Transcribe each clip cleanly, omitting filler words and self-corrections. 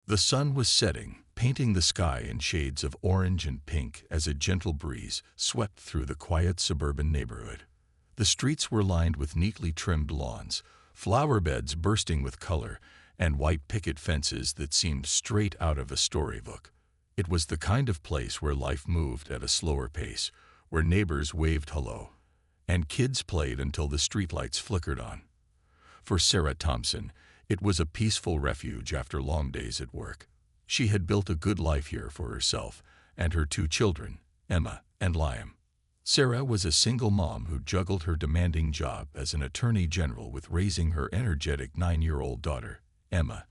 The sun was setting, painting the sky in shades of orange and pink as a gentle breeze swept through the quiet suburban neighborhood. The streets were lined with neatly trimmed lawns, flower beds bursting with color, and white picket fences that seemed straight out of a storybook. It was the kind of place where life moved at a slower pace, where neighbors waved hello, and kids played until the streetlights flickered on. For Sarah Thompson, it was a peaceful refuge after long days at work. She had built a good life here for herself and her two children, Emma and Liam. Sarah was a single mom who juggled her demanding job as an attorney general with raising her energetic 9-year-old daughter, Emma,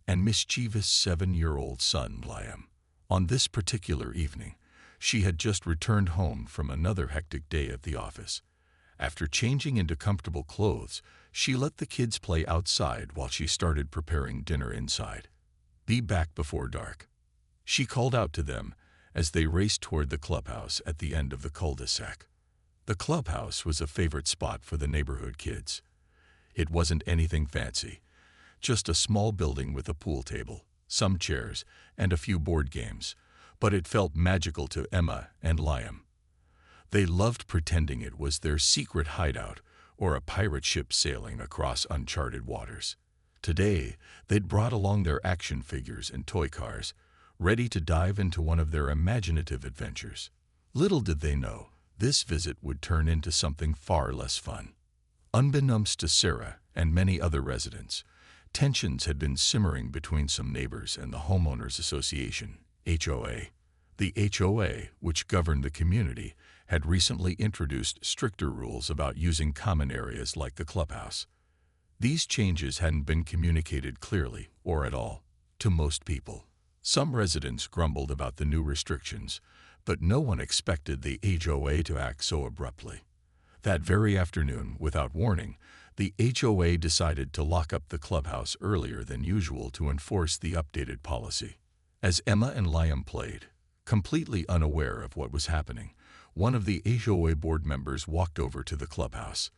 and mischievous 7-year-old son, Liam. On this particular evening, she had just returned home from another hectic day at the office. After changing into comfortable clothes, she let the kids play outside while she started preparing dinner inside. "Be back before dark," she called out to them as they raced toward the clubhouse at the end of the cul-de-sac. The clubhouse was a favorite spot for the neighborhood kids. It wasn't anything fancy, just a small building with a pool table, some chairs, and a few board games, but it felt magical to Emma and Liam. They loved pretending it was their secret hideout or a pirate ship sailing across uncharted waters. Today, they'd brought along their action figures and toy cars, ready to dive into one of their imaginative adventures. Little did they know, this visit would turn into something far less fun. Unbeknownst to Sarah and many other residents, tensions had been simmering between some neighbors and the Homeowners Association, HOA. The HOA, which governed the community, had recently introduced stricter rules about using common areas like the clubhouse. These changes hadn't been communicated clearly, or at all, to most people. Some residents grumbled about the new restrictions, but no one expected the HOA to act so abruptly. That very afternoon, without warning, the HOA decided to lock up the clubhouse earlier than usual to enforce the updated policy. As Emma and Liam played, completely unaware of what was happening, one of the HOA board members walked over to the clubhouse.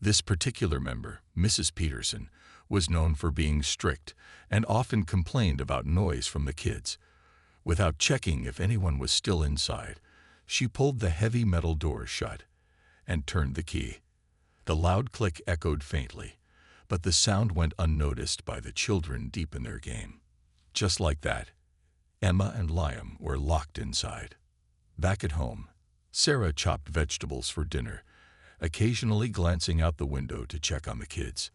This particular member, Mrs. Peterson, was known for being strict and often complained about noise from the kids. Without checking if anyone was still inside, she pulled the heavy metal door shut and turned the key. The loud click echoed faintly, but the sound went unnoticed by the children deep in their game. Just like that, Emma and Liam were locked inside. Back at home, Sarah chopped vegetables for dinner, occasionally glancing out the window to check on the kids.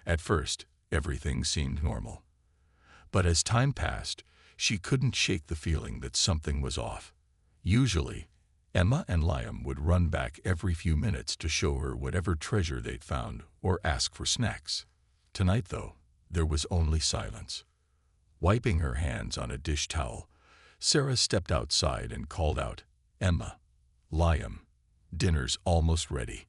At first, everything seemed normal. But as time passed, she couldn't shake the feeling that something was off. Usually, Emma and Liam would run back every few minutes to show her whatever treasure they'd found or ask for snacks. Tonight, though, there was only silence. Wiping her hands on a dish towel, Sarah stepped outside and called out, "Emma, Liam, dinner's almost ready."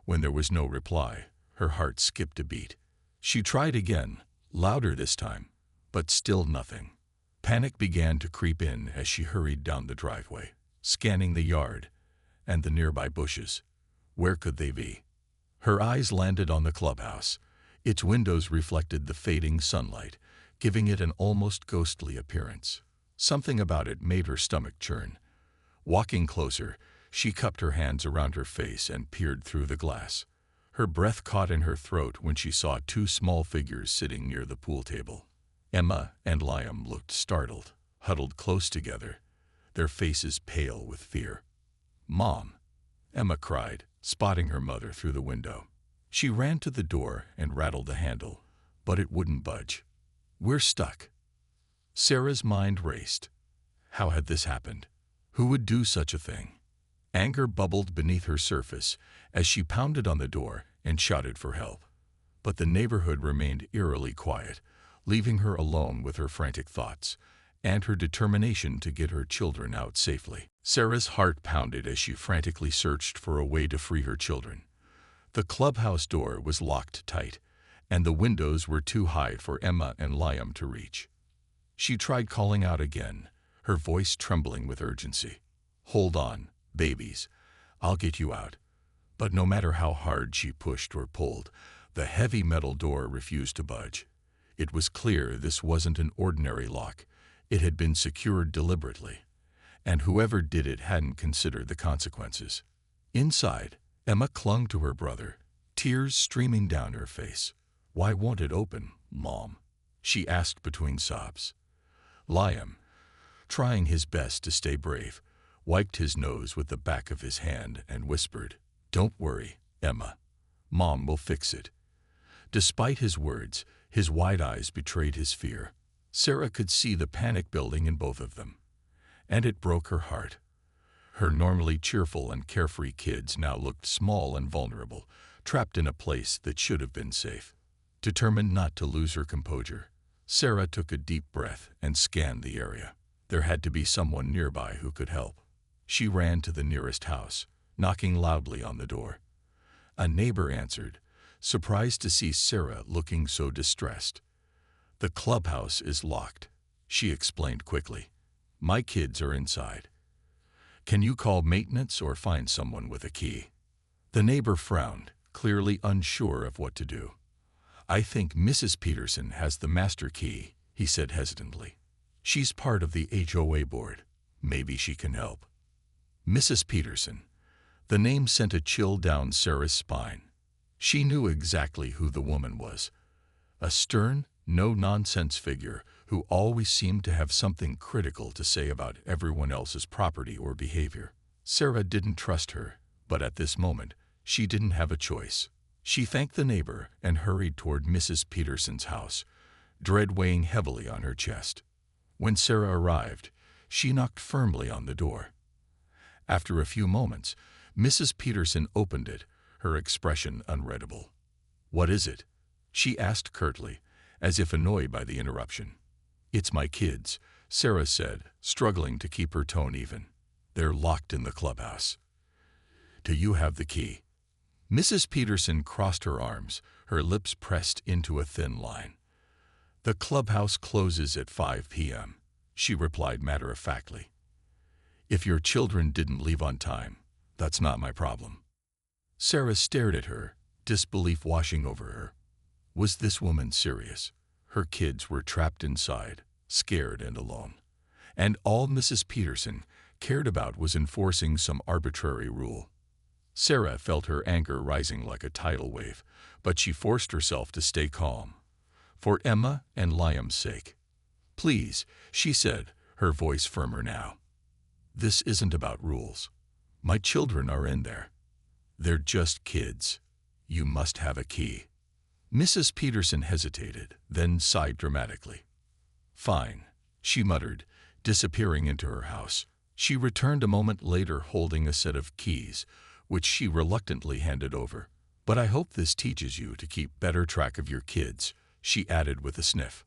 When there was no reply, her heart skipped a beat. She tried again, louder this time, but still nothing. Panic began to creep in as she hurried down the driveway, scanning the yard and the nearby bushes. Where could they be? Her eyes landed on the clubhouse. Its windows reflected the fading sunlight, giving it an almost ghostly appearance. Something about it made her stomach churn. Walking closer, she cupped her hands around her face and peered through the glass. Her breath caught in her throat when she saw two small figures sitting near the pool table. Emma and Liam looked startled, huddled close together, their faces pale with fear. "Mom!" Emma cried, spotting her mother through the window. She ran to the door and rattled the handle, but it wouldn't budge. "We're stuck." Sarah's mind raced. How had this happened? Who would do such a thing? Anger bubbled beneath her surface as she pounded on the door and shouted for help. But the neighborhood remained eerily quiet, leaving her alone with her frantic thoughts and her determination to get her children out safely. Sarah's heart pounded as she frantically searched for a way to free her children. The clubhouse door was locked tight, and the windows were too high for Emma and Liam to reach. She tried calling out again, her voice trembling with urgency. "Hold on, babies. I'll get you out." But no matter how hard she pushed or pulled, the heavy metal door refused to budge. It was clear this wasn't an ordinary lock. It had been secured deliberately, and whoever did it hadn't considered the consequences. Inside, Emma clung to her brother, tears streaming down her face. "Why won't it open, Mom?" she asked between sobs. Liam, trying his best to stay brave, wiped his nose with the back of his hand and whispered, "Don't worry, Emma. Mom will fix it." Despite his words, his wide eyes betrayed his fear. Sarah could see the panic building in both of them, and it broke her heart. Her normally cheerful and carefree kids now looked small and vulnerable, trapped in a place that should have been safe. Determined not to lose her composure, Sarah took a deep breath and scanned the area. There had to be someone nearby who could help. She ran to the nearest house, knocking loudly on the door. A neighbor answered, surprised to see Sarah looking so distressed. "The clubhouse is locked," she explained quickly. "My kids are inside. Can you call maintenance or find someone with a key?" The neighbor frowned, clearly unsure of what to do. "I think Mrs. Peterson has the master key," he said hesitantly. "She's part of the HOA board. Maybe she can help." Mrs. Peterson. The name sent a chill down Sarah's spine. She knew exactly who the woman was. A stern, no-nonsense figure who always seemed to have something critical to say about everyone else's property or behavior. Sarah didn't trust her, but at this moment, she didn't have a choice. She thanked the neighbor and hurried toward Mrs. Peterson's house, dread weighing heavily on her chest. When Sarah arrived, she knocked firmly on the door. After a few moments, Mrs. Peterson opened it, her expression unreadable. "What is it?" she asked curtly, as if annoyed by the interruption. "It's my kids," Sarah said, struggling to keep her tone even. "They're locked in the clubhouse. Do you have the key?" Mrs. Peterson crossed her arms, her lips pressed into a thin line. "The clubhouse closes at 5 p.m., she replied matter-of-factly. "If your children didn't leave on time, that's not my problem." Sarah stared at her, disbelief washing over her. Was this woman serious? Her kids were trapped inside, scared and alone. And all Mrs. Peterson cared about was enforcing some arbitrary rule. Sarah felt her anger rising like a tidal wave, but she forced herself to stay calm. For Emma and Liam's sake. "Please," she said, her voice firmer now. "This isn't about rules. My children are in there. They're just kids. You must have a key." Mrs. Peterson hesitated, then sighed dramatically. "Fine," she muttered, disappearing into her house. She returned a moment later holding a set of keys, which she reluctantly handed over. "But I hope this teaches you to keep better track of your kids," she added with a sniff.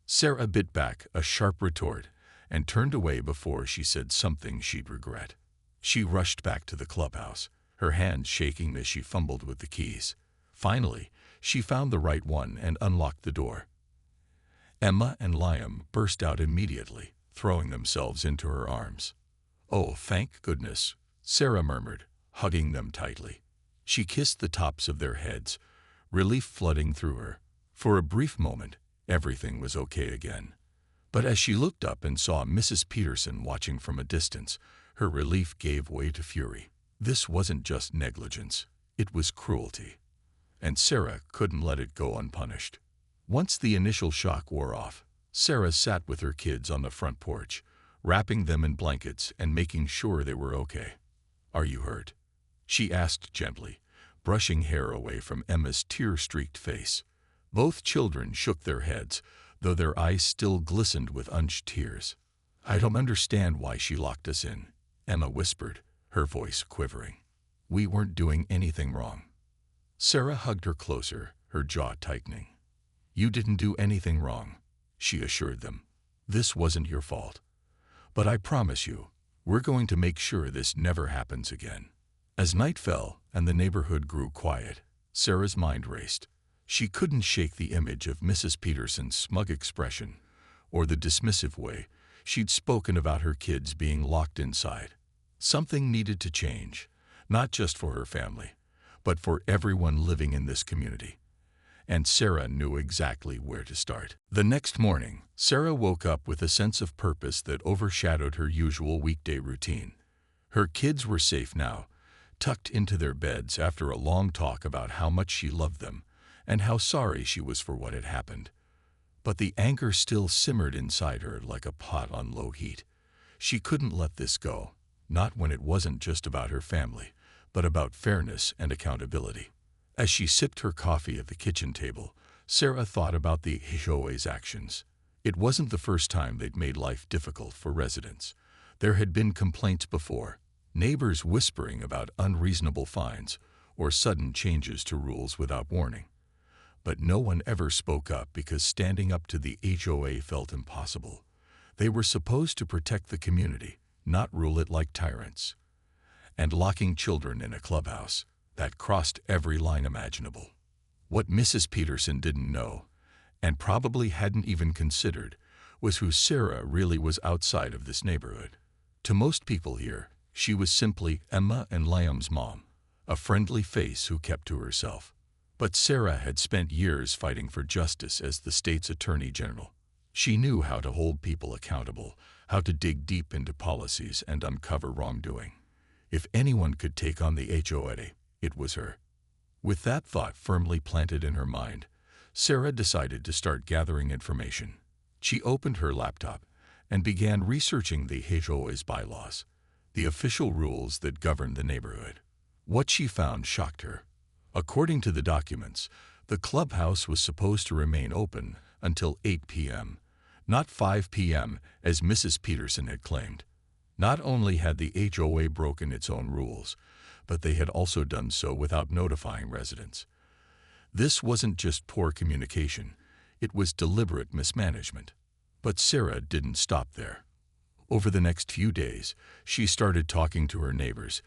Sarah bit back a sharp retort and turned away before she said something she'd regret. She rushed back to the clubhouse, her hands shaking as she fumbled with the keys. Finally, she found the right one and unlocked the door. Emma and Liam burst out immediately, throwing themselves into her arms. "Oh, thank goodness," Sarah murmured, hugging them tightly. She kissed the tops of their heads, relief flooding through her. For a brief moment, everything was okay again. But as she looked up and saw Mrs. Peterson watching from a distance, her relief gave way to fury. This wasn't just negligence, it was cruelty. And Sarah couldn't let it go unpunished. Once the initial shock wore off, Sarah sat with her kids on the front porch, wrapping them in blankets and making sure they were okay. "Are you hurt?" she asked gently, brushing hair away from Emma's tear-streaked face. Both children shook their heads, though their eyes still glistened with unshed tears. "I don't understand why she locked us in," Emma whispered, her voice quivering. "We weren't doing anything wrong." Sarah hugged her closer, her jaw tightening. "You didn't do anything wrong," she assured them. "This wasn't your fault. But I promise you, we're going to make sure this never happens again." As night fell and the neighborhood grew quiet, Sarah's mind raced. She couldn't shake the image of Mrs. Peterson's smug expression or the dismissive way she'd spoken about her kids being locked inside. Something needed to change, not just for her family, but for everyone living in this community. and Sarah knew exactly where to start. The next morning, Sarah woke up with a sense of purpose that overshadowed her usual weekday routine. Her kids were safe now, tucked into their beds after a long talk about how much she loved them and how sorry she was for what had happened. But the anger still simmered inside her like a pot on low heat. She couldn't let this go, not when it wasn't just about her family, but about fairness and accountability. As she sipped her coffee at the kitchen table, Sarah thought about the HOA's actions. It wasn't the first time they'd made life difficult for residents. There had been complaints before, neighbors whispering about unreasonable fines or sudden changes to rules without warning. But no one ever spoke up because standing up to the HOA felt impossible. They were supposed to protect the community, not rule it like tyrants. And locking children in a clubhouse, that crossed every line imaginable. What Mrs. Peterson didn't know, and probably hadn't even considered, was who Sarah really was outside of this neighborhood. To most people here, she was simply Emma and Liam's mom, a friendly face who kept to herself. But Sarah had spent years fighting for justice as the state's attorney general. She knew how to hold people accountable, how to dig deep into policies and uncover wrongdoing. If anyone could take on the HOA, it was her. With that thought firmly planted in her mind, Sarah decided to start gathering information. She opened her laptop and began researching the HOA's bylaws, the official rules that govern the neighborhood. What she found shocked her. According to the documents, the clubhouse was supposed to remain open until 8 p.m., not 5 p.m. as Mrs. Peterson had claimed. Not only had the HOA broken its own rules, but they had also done so without notifying residents. This wasn't just poor communication, it was deliberate mismanagement. But Sarah didn't stop there. Over the next few days, she started talking to her neighbors,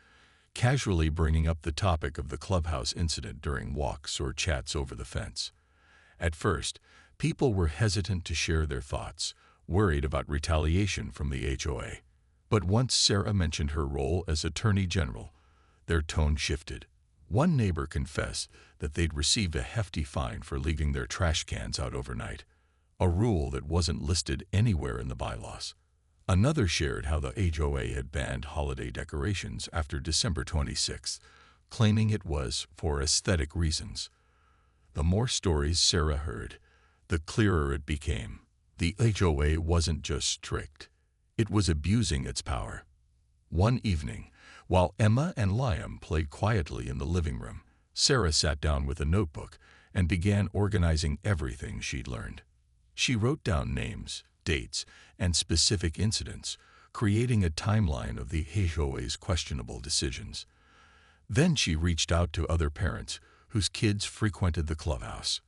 casually bringing up the topic of the clubhouse incident during walks or chats over the fence. At first, people were hesitant to share their thoughts, worried about retaliation from the HOA. But once Sarah mentioned her role as Attorney General, their tone shifted. One neighbor confessed that they'd received a hefty fine for leaving their trash cans out overnight, a rule that wasn't listed anywhere in the bylaws. Another shared how the HOA had banned holiday decorations after December 26th, claiming it was for aesthetic reasons. The more stories Sarah heard, the clearer it became. The HOA wasn't just strict, it was abusing its power. One evening, while Emma and Liam played quietly in the living room, Sarah sat down with a notebook and began organizing everything she'd learned. She wrote down names, dates, and specific incidents, creating a timeline of the HOA's questionable decisions. Then she reached out to other parents whose kids frequented the clubhouse.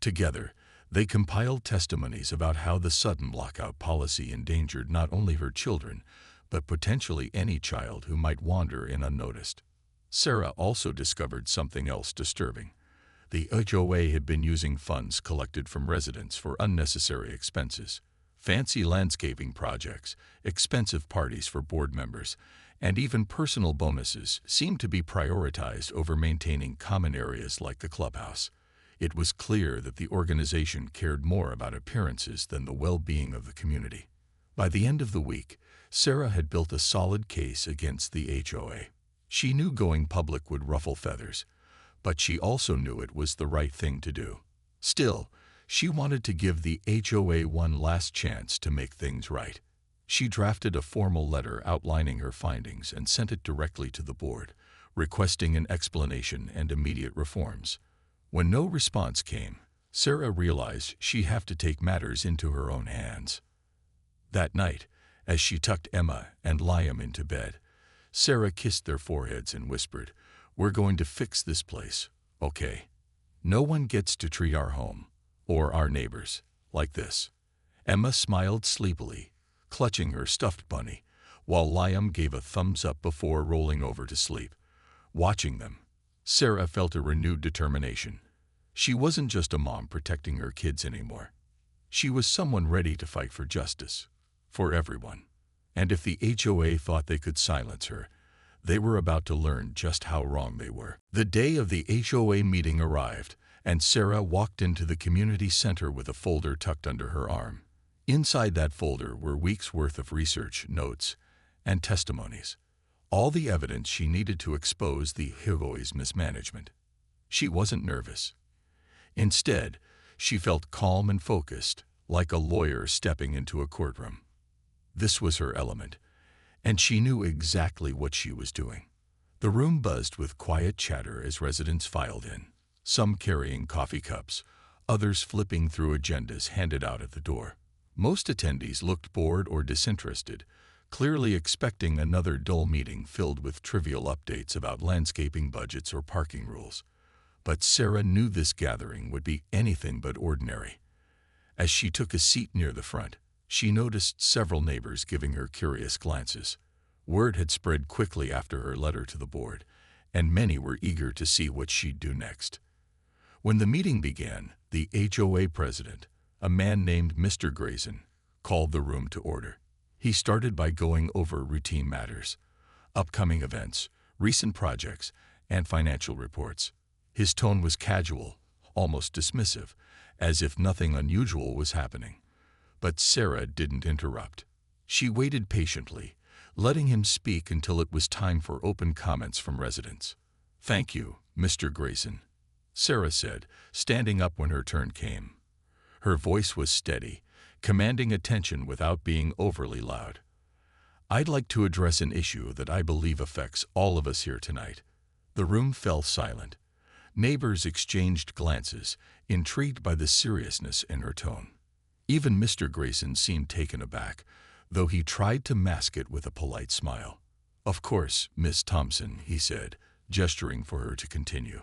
Together, they compiled testimonies about how the sudden lockout policy endangered not only her children, but potentially any child who might wander in unnoticed. Sarah also discovered something else disturbing. The HOA had been using funds collected from residents for unnecessary expenses. Fancy landscaping projects, expensive parties for board members, and even personal bonuses seemed to be prioritized over maintaining common areas like the clubhouse. It was clear that the organization cared more about appearances than the well-being of the community. By the end of the week, Sarah had built a solid case against the HOA. She knew going public would ruffle feathers, but she also knew it was the right thing to do. Still, she wanted to give the HOA one last chance to make things right. She drafted a formal letter outlining her findings and sent it directly to the board, requesting an explanation and immediate reforms. When no response came, Sarah realized she'd have to take matters into her own hands. That night, as she tucked Emma and Liam into bed, Sarah kissed their foreheads and whispered, "We're going to fix this place, okay? No one gets to treat our home, or our neighbors, like this." Emma smiled sleepily, clutching her stuffed bunny, while Liam gave a thumbs up before rolling over to sleep. Watching them, Sarah felt a renewed determination. She wasn't just a mom protecting her kids anymore. She was someone ready to fight for justice, for everyone. And if the HOA thought they could silence her, they were about to learn just how wrong they were. The day of the HOA meeting arrived, and Sarah walked into the community center with a folder tucked under her arm. Inside that folder were weeks' worth of research, notes, and testimonies, all the evidence she needed to expose the HOA's mismanagement. She wasn't nervous. Instead, she felt calm and focused, like a lawyer stepping into a courtroom. This was her element, and she knew exactly what she was doing. The room buzzed with quiet chatter as residents filed in, some carrying coffee cups, others flipping through agendas handed out at the door. Most attendees looked bored or disinterested, clearly expecting another dull meeting filled with trivial updates about landscaping budgets or parking rules. But Sarah knew this gathering would be anything but ordinary. As she took a seat near the front, she noticed several neighbors giving her curious glances. Word had spread quickly after her letter to the board, and many were eager to see what she'd do next. When the meeting began, the HOA president, a man named Mr. Grayson, called the room to order. He started by going over routine matters, upcoming events, recent projects, and financial reports. His tone was casual, almost dismissive, as if nothing unusual was happening. But Sarah didn't interrupt. She waited patiently, letting him speak until it was time for open comments from residents. "Thank you, Mr. Grayson," Sarah said, standing up when her turn came. Her voice was steady, commanding attention without being overly loud. "I'd like to address an issue that I believe affects all of us here tonight." The room fell silent. Neighbors exchanged glances, intrigued by the seriousness in her tone. Even Mr. Grayson seemed taken aback, though he tried to mask it with a polite smile. "Of course, Miss Thompson," he said, gesturing for her to continue.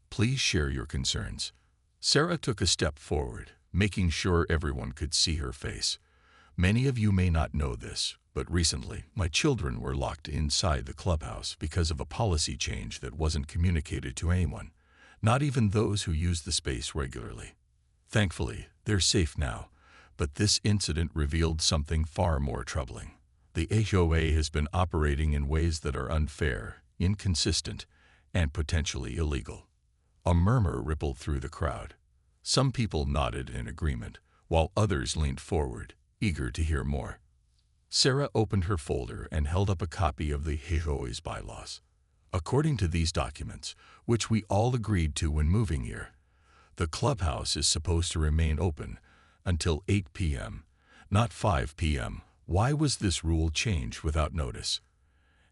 "Please share your concerns." Sarah took a step forward, making sure everyone could see her face. "Many of you may not know this, but recently my children were locked inside the clubhouse because of a policy change that wasn't communicated to anyone, not even those who use the space regularly. Thankfully, they're safe now, but this incident revealed something far more troubling. The HOA has been operating in ways that are unfair, inconsistent, and potentially illegal." A murmur rippled through the crowd. Some people nodded in agreement, while others leaned forward, eager to hear more. Sarah opened her folder and held up a copy of the HOA's bylaws. According to these documents, which we all agreed to when moving here, the clubhouse is supposed to remain open until 8 p.m., not 5 p.m. Why was this rule changed without notice?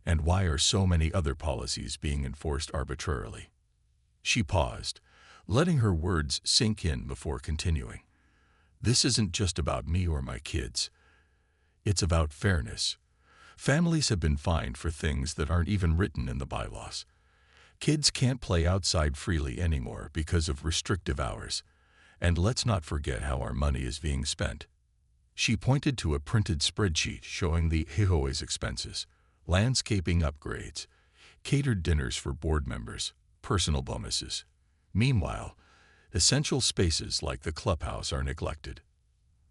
And why are so many other policies being enforced arbitrarily? She paused, letting her words sink in before continuing. "This isn't just about me or my kids. It's about fairness. Families have been fined for things that aren't even written in the bylaws. Kids can't play outside freely anymore because of restrictive hours. And let's not forget how our money is being spent." She pointed to a printed spreadsheet showing the HOA's expenses, landscaping upgrades, catered dinners for board members, personal bonuses. Meanwhile, essential spaces like the clubhouse are neglected.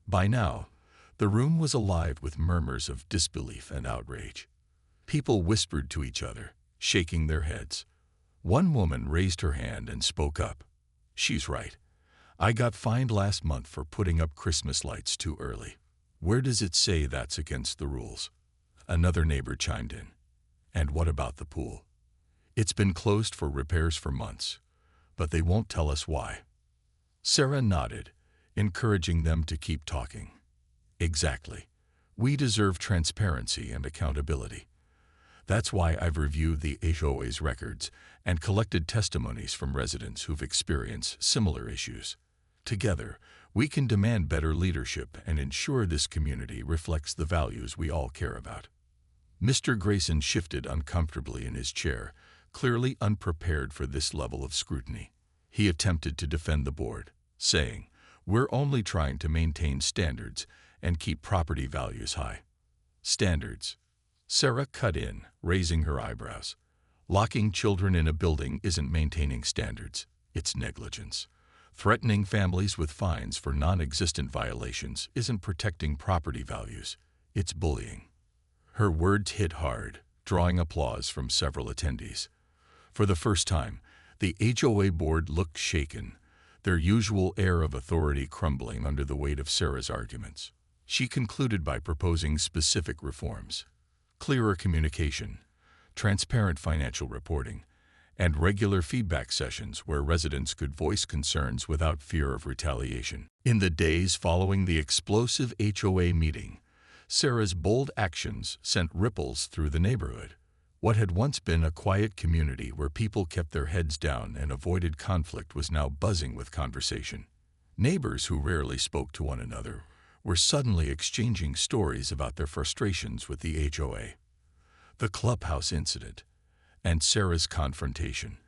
By now, the room was alive with murmurs of disbelief and outrage. People whispered to each other, shaking their heads. One woman raised her hand and spoke up. "She's right. I got fined last month for putting up Christmas lights too early. Where does it say that's against the rules?" Another neighbor chimed in. "And what about the pool? It's been closed for repairs for months, but they won't tell us why." Sarah nodded, encouraging them to keep talking. "Exactly. We deserve transparency and accountability. That's why I've reviewed the HOA's records and collected testimonies from residents who've experienced similar issues. Together, we can demand better leadership and ensure this community reflects the values we all care about." Mr. Grayson shifted uncomfortably in his chair, clearly unprepared for this level of scrutiny. He attempted to defend the board, saying, "We're only trying to maintain standards and keep property values high." "Standards?" Sarah cut in, raising her eyebrows. "Locking children in a building isn't maintaining standards. It's negligence. Threatening families with fines for non-existent violations isn't protecting property values. It's bullying." Her words hit hard, drawing applause from several attendees. For the first time, the HOA board looked shaken, their usual air of authority crumbling under the weight of Sarah's arguments. She concluded by proposing specific reforms: clearer communication, transparent financial reporting, and regular feedback sessions where residents could voice concerns without fear of retaliation. In the days following the explosive HOA meeting, Sarah's bold actions sent ripples through the neighborhood. What had once been a quiet community where people kept their heads down and avoided conflict was now buzzing with conversation. Neighbors who rarely spoke to one another were suddenly exchanging stories about their frustrations with the HOA. The Clubhouse incident and Sarah's confrontation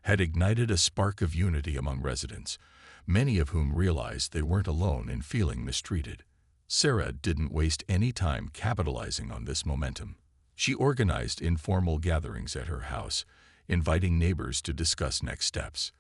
had ignited a spark of unity among residents, many of whom realized they weren't alone in feeling mistreated. Sarah didn't waste any time capitalizing on this momentum. She organized informal gatherings at her house, inviting neighbors to discuss next steps.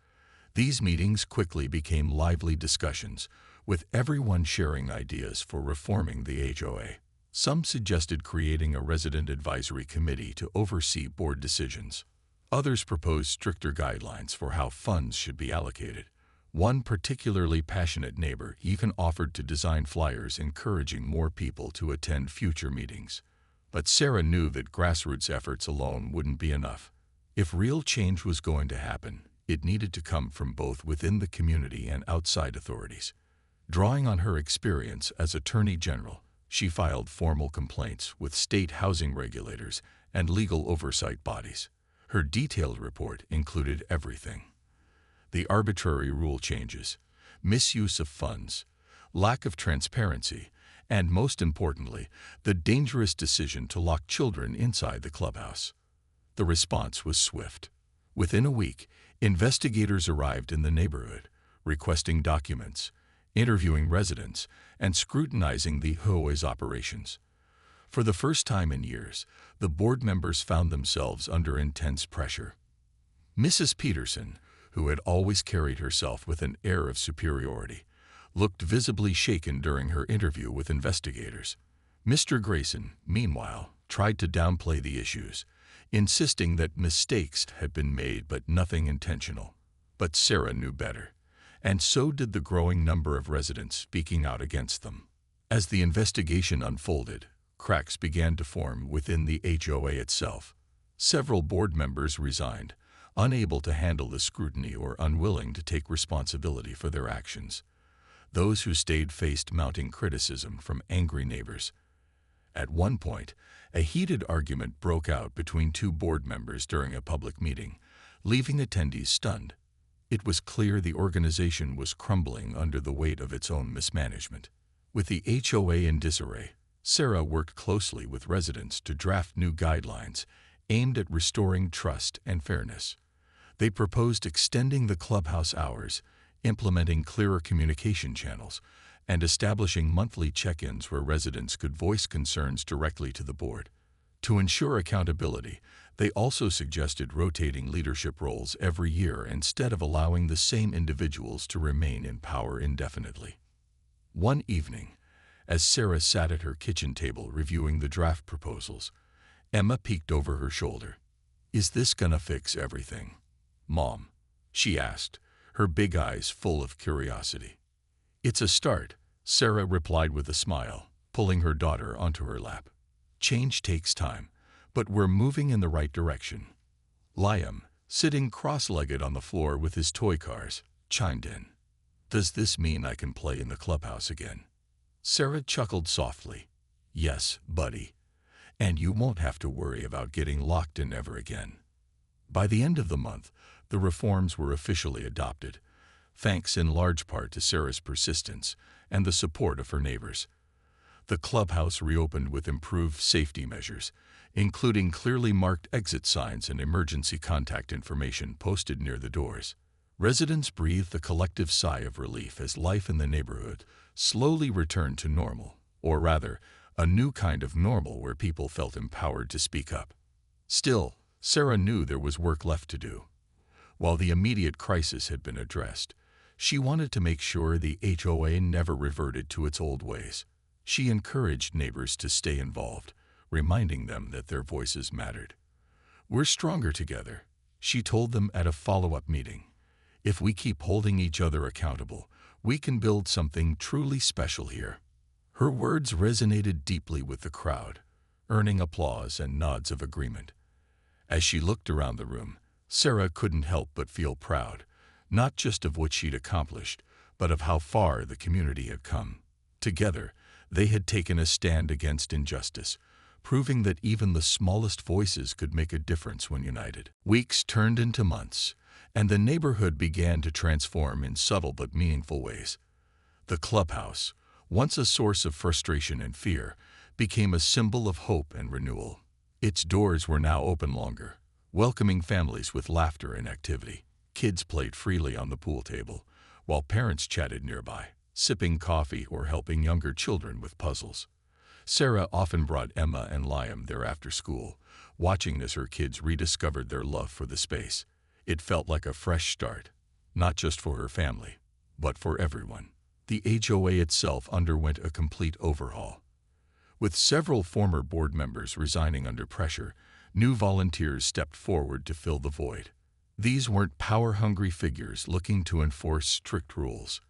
These meetings quickly became lively discussions, with everyone sharing ideas for reforming the HOA. Some suggested creating a resident advisory committee to oversee board decisions. Others proposed stricter guidelines for how funds should be allocated. One particularly passionate neighbor even offered to design flyers encouraging more people to attend future meetings. But Sarah knew that grassroots efforts alone wouldn't be enough. If real change was going to happen, it needed to come from both within the community and outside authorities. Drawing on her experience as Attorney General, she filed formal complaints with state housing regulators and legal oversight bodies. Her detailed report included everything: the arbitrary rule changes, misuse of funds, lack of transparency, and most importantly, the dangerous decision to lock children inside the clubhouse. The response was swift. Within a week, investigators arrived in the neighborhood, requesting documents, interviewing residents, and scrutinizing the HOA's operations. For the first time in years, the board members found themselves under intense pressure. Mrs. Peterson, who had always carried herself with an air of superiority, looked visibly shaken during her interview with investigators. Mr. Grayson, meanwhile, tried to downplay the issues, insisting that mistakes had been made but nothing intentional. But Sarah knew better, and so did the growing number of residents speaking out against them. As the investigation unfolded, cracks began to form within the HOA itself. Several board members resigned, unable to handle the scrutiny or unwilling to take responsibility for their actions. Those who stayed faced mounting criticism from angry neighbors. At one point, a heated argument broke out between two board members during a public meeting, leaving attendees stunned. It was clear the organization was crumbling under the weight of its own mismanagement. With the HOA in disarray, Sarah worked closely with residents to draft new guidelines aimed at restoring trust and fairness. They proposed extending the clubhouse hours, implementing clearer communication channels, and establishing monthly check-ins where residents could voice concerns directly to the board. To ensure accountability, they also suggested rotating leadership roles every year instead of allowing the same individuals to remain in power indefinitely. One evening, as Sarah sat at her kitchen table reviewing the draft proposals, Emma peeked over her shoulder. "Is this gonna fix everything, Mom?" she asked, her big eyes full of curiosity. "It's a start," Sarah replied with a smile, pulling her daughter onto her lap. "Change takes time, but we're moving in the right direction." Liam, sitting cross-legged on the floor with his toy cars, chimed in. "Does this mean I can play in the clubhouse again?" Sarah chuckled softly. "Yes, buddy. And you won't have to worry about getting locked in ever again." By the end of the month, the reforms were officially adopted, thanks in large part to Sarah's persistence and the support of her neighbors. The clubhouse reopened with improved safety measures, including clearly marked exit signs and emergency contact information posted near the doors. Residents breathed a collective sigh of relief as life in the neighborhood slowly returned to normal, or rather, a new kind of normal where people felt empowered to speak up. Still, Sarah knew there was work left to do. While the immediate crisis had been addressed, she wanted to make sure the HOA never reverted to its old ways. She encouraged neighbors to stay involved, reminding them that their voices mattered. "We're stronger together," she told them at a follow-up meeting. If we keep holding each other accountable, we can build something truly special here." Her words resonated deeply with the crowd, earning applause and nods of agreement. As she looked around the room, Sarah couldn't help but feel proud, not just of what she'd accomplished, but of how far the community had come. Together, they had taken a stand against injustice, proving that even the smallest voices could make a difference when united. Weeks turned into months, and the neighborhood began to transform in subtle but meaningful ways. The clubhouse, once a source of frustration and fear, became a symbol of hope and renewal. Its doors were now open longer, welcoming families with laughter and activity. Kids played freely on the pool table, while parents chatted nearby, sipping coffee or helping younger children with puzzles. Sarah often brought Emma and Liam there after school, watching as her kids rediscovered their love for the space. It felt like a fresh start, not just for her family, but for everyone. The HOA itself underwent a complete overhaul. With several former board members resigning under pressure, new volunteers stepped forward to fill the void. These weren't power-hungry figures looking to enforce strict rules.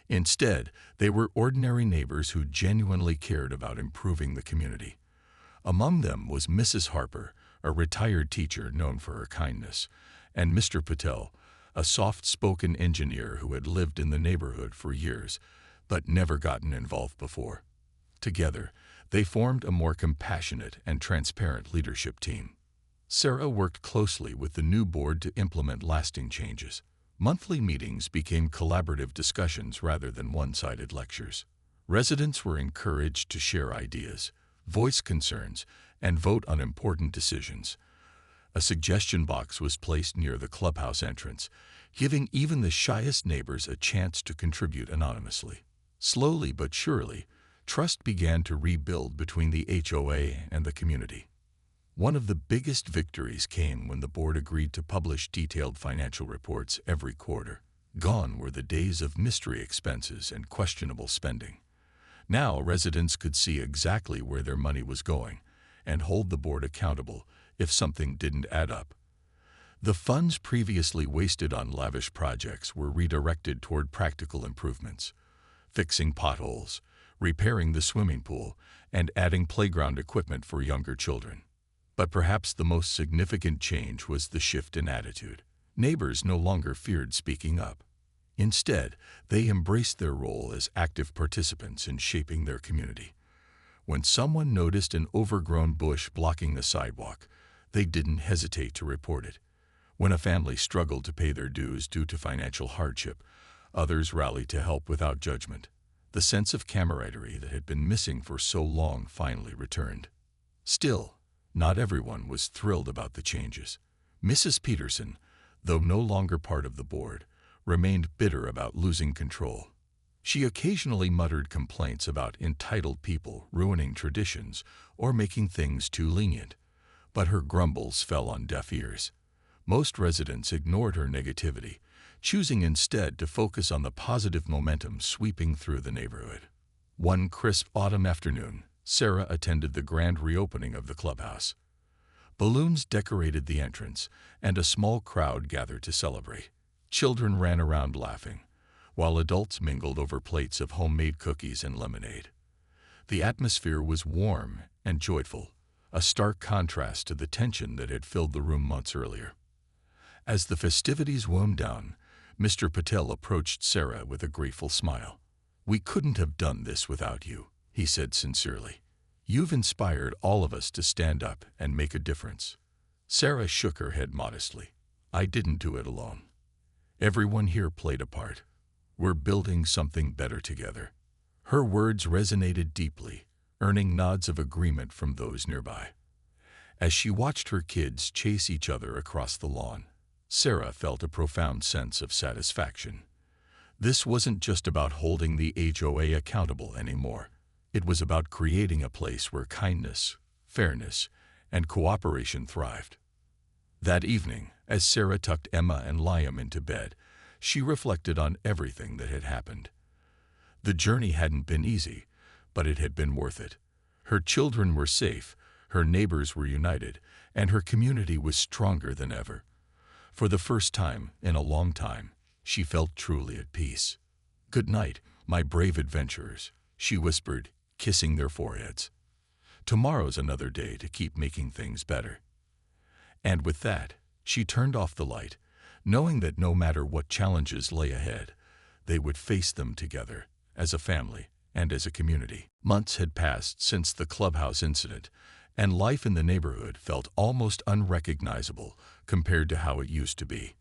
Instead, they were ordinary neighbors who genuinely cared about improving the community. Among them was Mrs. Harper, a retired teacher known for her kindness, and Mr. Patel, a soft-spoken engineer who had lived in the neighborhood for years but never gotten involved before. Together, they formed a more compassionate and transparent leadership team. Sarah worked closely with the new board to implement lasting changes. Monthly meetings became collaborative discussions rather than one-sided lectures. Residents were encouraged to share ideas, voice concerns, and vote on important decisions. A suggestion box was placed near the clubhouse entrance, giving even the shyest neighbors a chance to contribute anonymously. Slowly but surely, trust began to rebuild between the HOA and the community. One of the biggest victories came when the board agreed to publish detailed financial reports every quarter. Gone were the days of mystery expenses and questionable spending. Now residents could see exactly where their money was going and hold the board accountable if something didn't add up. The funds previously wasted on lavish projects were redirected toward practical improvements, fixing potholes, repairing the swimming pool, and adding playground equipment for younger children. But perhaps the most significant change was the shift in attitude. Neighbors no longer feared speaking up. Instead, they embraced their role as active participants in shaping their community. When someone noticed an overgrown bush blocking the sidewalk, they didn't hesitate to report it. When a family struggled to pay their dues due to financial hardship, others rallied to help without judgment. The sense of camaraderie that had been missing for so long finally returned. Still, not everyone was thrilled about the changes. Mrs. Peterson, though no longer part of the board, remained bitter about losing control. She occasionally muttered complaints about entitled people ruining traditions or making things too lenient, but her grumbles fell on deaf ears. Most residents ignored her negativity, choosing instead to focus on the positive momentum sweeping through the neighborhood. One crisp autumn afternoon, Sarah attended the grand reopening of the clubhouse. Balloons decorated the entrance, and a small crowd gathered to celebrate. Children ran around laughing, while adults mingled over plates of homemade cookies and lemonade. The atmosphere was warm and joyful, a stark contrast to the tension that had filled the room months earlier. As the festivities wound down, Mr. Patel approached Sarah with a grateful smile. "We couldn't have done this without you," he said sincerely. "You've inspired all of us to stand up and make a difference." Sarah shook her head modestly. "I didn't do it alone. Everyone here played a part. We're building something better together." Her words resonated deeply, earning nods of agreement from those nearby. As she watched her kids chase each other across the lawn, Sarah felt a profound sense of satisfaction. This wasn't just about holding the HOA accountable anymore. It was about creating a place where kindness, fairness, and cooperation thrived. That evening, as Sarah tucked Emma and Liam into bed, she reflected on everything that had happened. The journey hadn't been easy, but it had been worth it. Her children were safe, her neighbors were united, and her community was stronger than ever. For the first time in a long time, She felt truly at peace. "Good night, my brave adventurers," she whispered, kissing their foreheads. "Tomorrow's another day to keep making things better." And with that, she turned off the light, knowing that no matter what challenges lay ahead, they would face them together, as a family and as a community. Months had passed since the Clubhouse incident, and life in the neighborhood felt almost unrecognizable compared to how it used to be.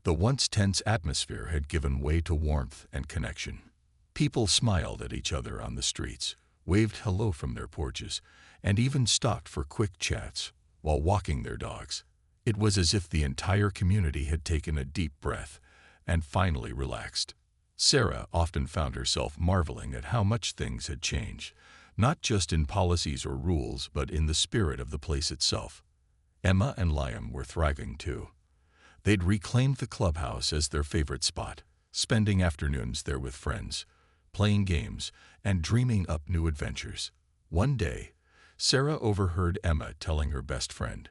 The once tense atmosphere had given way to warmth and connection. People smiled at each other on the streets, waved hello from their porches, and even stopped for quick chats while walking their dogs. It was as if the entire community had taken a deep breath and finally relaxed. Sarah often found herself marveling at how much things had changed, not just in policies or rules, but in the spirit of the place itself. Emma and Liam were thriving too. They'd reclaimed the clubhouse as their favorite spot, spending afternoons there with friends, playing games, and dreaming up new adventures. One day, Sarah overheard Emma telling her best friend,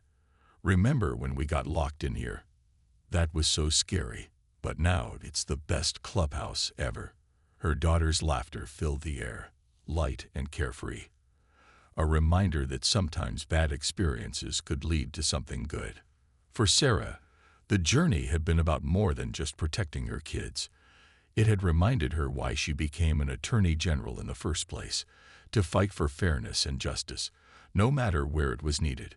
"Remember when we got locked in here? That was so scary, but now it's the best clubhouse ever." Her daughter's laughter filled the air, light and carefree. A reminder that sometimes bad experiences could lead to something good. For Sarah, the journey had been about more than just protecting her kids. It had reminded her why she became an attorney general in the first place, to fight for fairness and justice, no matter where it was needed.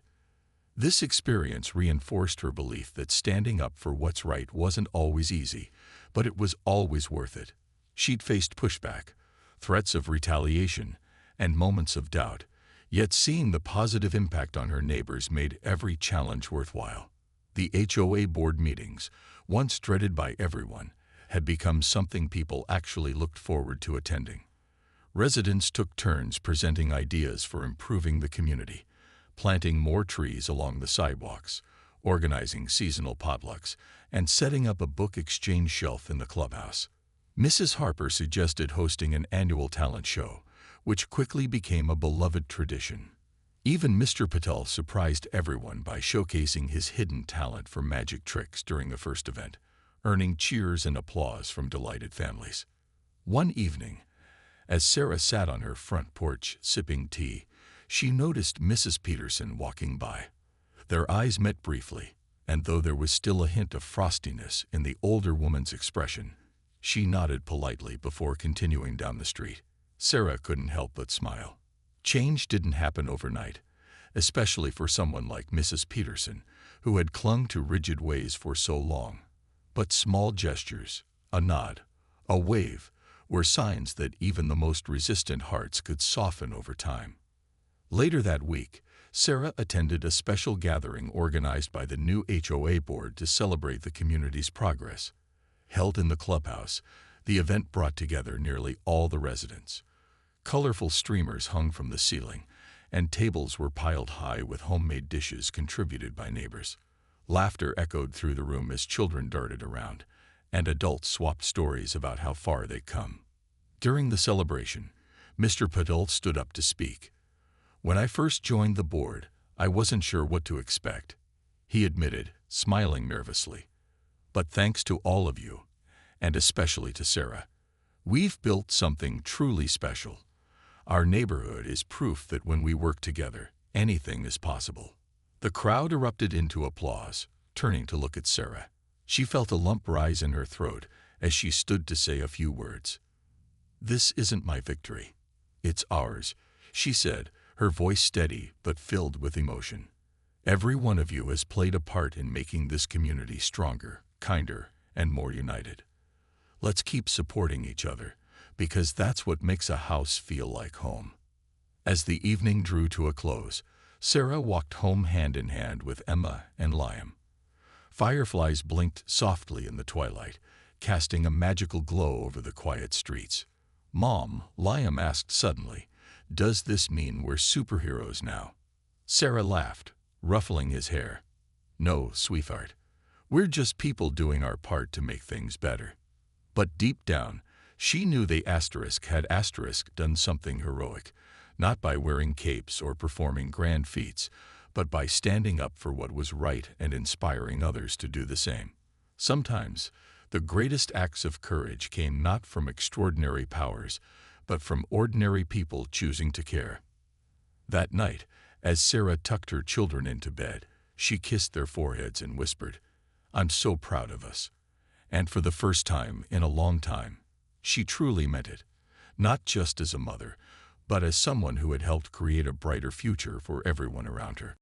This experience reinforced her belief that standing up for what's right wasn't always easy, but it was always worth it. She'd faced pushback, threats of retaliation, and moments of doubt, yet seeing the positive impact on her neighbors made every challenge worthwhile. The HOA board meetings, once dreaded by everyone, had become something people actually looked forward to attending. Residents took turns presenting ideas for improving the community, planting more trees along the sidewalks, organizing seasonal potlucks, and setting up a book exchange shelf in the clubhouse. Mrs. Harper suggested hosting an annual talent show, which quickly became a beloved tradition. Even Mr. Patel surprised everyone by showcasing his hidden talent for magic tricks during the first event, earning cheers and applause from delighted families. One evening, as Sarah sat on her front porch sipping tea, she noticed Mrs. Peterson walking by. Their eyes met briefly, and though there was still a hint of frostiness in the older woman's expression, she nodded politely before continuing down the street. Sarah couldn't help but smile. Change didn't happen overnight, especially for someone like Mrs. Peterson, who had clung to rigid ways for so long. But small gestures, a nod, a wave, were signs that even the most resistant hearts could soften over time. Later that week, Sarah attended a special gathering organized by the new HOA board to celebrate the community's progress. Held in the clubhouse, the event brought together nearly all the residents. Colorful streamers hung from the ceiling, and tables were piled high with homemade dishes contributed by neighbors. Laughter echoed through the room as children darted around, and adults swapped stories about how far they'd come. During the celebration, Mr. Patel stood up to speak. "When I first joined the board, I wasn't sure what to expect," he admitted, smiling nervously. "But thanks to all of you, and especially to Sarah, we've built something truly special. Our neighborhood is proof that when we work together, anything is possible." The crowd erupted into applause, turning to look at Sarah. She felt a lump rise in her throat as she stood to say a few words. "This isn't my victory. It's ours," she said, her voice steady but filled with emotion. "Every one of you has played a part in making this community stronger, kinder, and more united. Let's keep supporting each other, because that's what makes a house feel like home." As the evening drew to a close, Sarah walked home hand in hand with Emma and Liam. Fireflies blinked softly in the twilight, casting a magical glow over the quiet streets. "Mom," Liam asked suddenly, "does this mean we're superheroes now?" Sarah laughed, ruffling his hair. "No, sweetheart. We're just people doing our part to make things better." But deep down, she knew they had done something heroic, not by wearing capes or performing grand feats, but by standing up for what was right and inspiring others to do the same. Sometimes, The greatest acts of courage came not from extraordinary powers, but from ordinary people choosing to care. That night, as Sarah tucked her children into bed, she kissed their foreheads and whispered, "I'm so proud of us." And for the first time in a long time, she truly meant it, not just as a mother, but as someone who had helped create a brighter future for everyone around her.